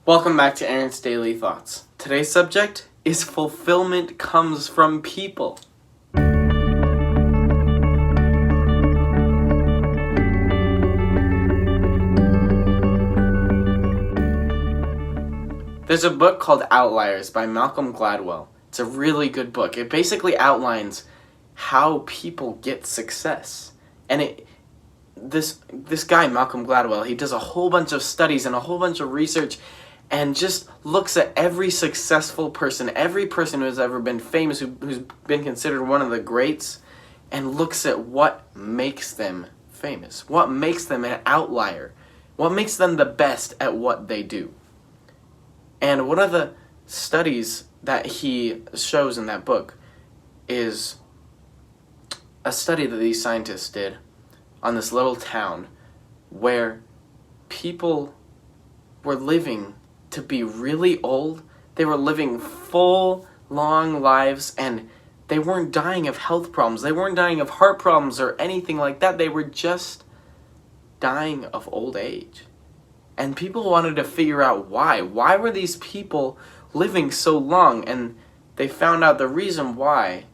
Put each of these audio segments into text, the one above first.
Welcome back to Aaron's Daily Thoughts. Today's subject is fulfillment comes from people. There's a book called Outliers by Malcolm Gladwell. It's a really good book. It basically outlines how people get success. And this guy, Malcolm Gladwell, he does a whole bunch of studies and a whole bunch of research and just looks at every successful person, every person who has ever been famous, who's been considered one of the greats, and looks at what makes them famous, what makes them an outlier, what makes them the best at what they do. And one of the studies that he shows in that book is a study that these scientists did on this little town where people were living to be really old. They were living full, long lives, and they weren't dying of health problems. They weren't dying of heart problems or anything like that. They were just dying of old age. And people wanted to figure out why. Why were these people living so long? And they found out the reason why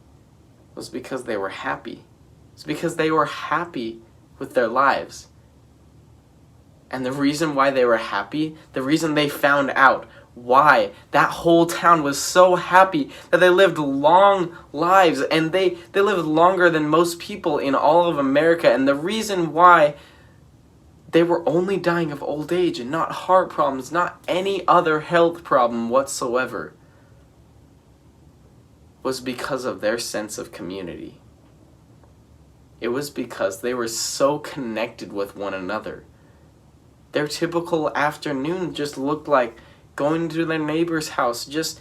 was because they were happy. It's because they were happy with their lives. And the reason why they were happy, the reason they found out why that whole town was so happy that they lived long lives, and they lived longer than most people in all of America, and the reason why they were only dying of old age and not heart problems, not any other health problem whatsoever, was because of their sense of community. It was because they were so connected with one another. Their typical afternoon just looked like going to their neighbor's house, just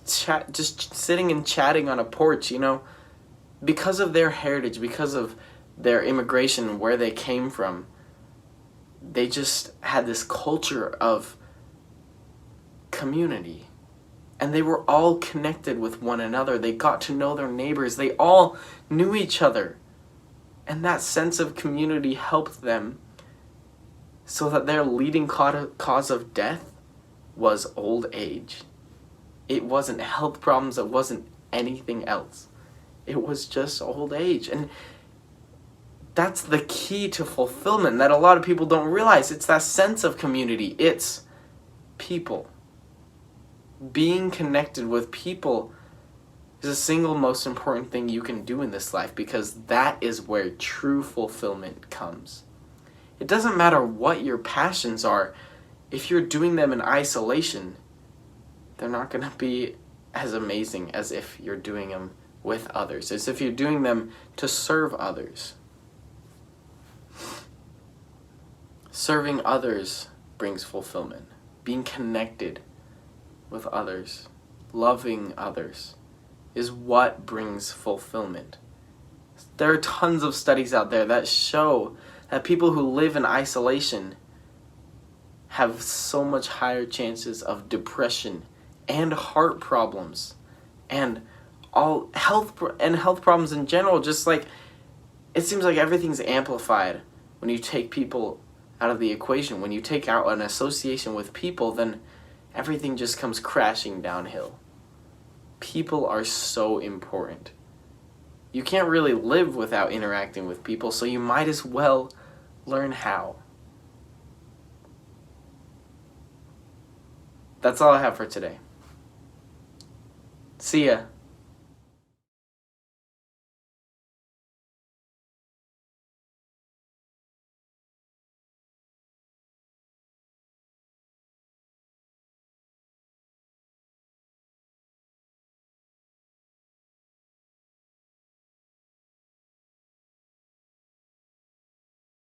sitting and chatting on a porch, Because of their heritage, because of their immigration, where they came from, they just had this culture of community. And they were all connected with one another. They got to know their neighbors. They all knew each other. And that sense of community helped them so that their leading cause of death was old age. It wasn't health problems. It wasn't anything else. It was just old age. And that's the key to fulfillment that a lot of people don't realize. It's that sense of community. It's people. Being connected with people is the single most important thing you can do in this life, because that is where true fulfillment comes. It doesn't matter what your passions are. If you're doing them in isolation, they're not going to be as amazing as if you're doing them with others, as if you're doing them to serve others. Serving others brings fulfillment. Being connected with others, loving others, is what brings fulfillment. There are tons of studies out there that show that people who live in isolation have so much higher chances of depression and heart problems and all health problems in general. Just like, it seems like everything's amplified when you take people out of the equation. When you take out an association with people, then everything just comes crashing downhill. People are so important. You can't really live without interacting with people, so you might as well learn how. That's all I have for today. See ya.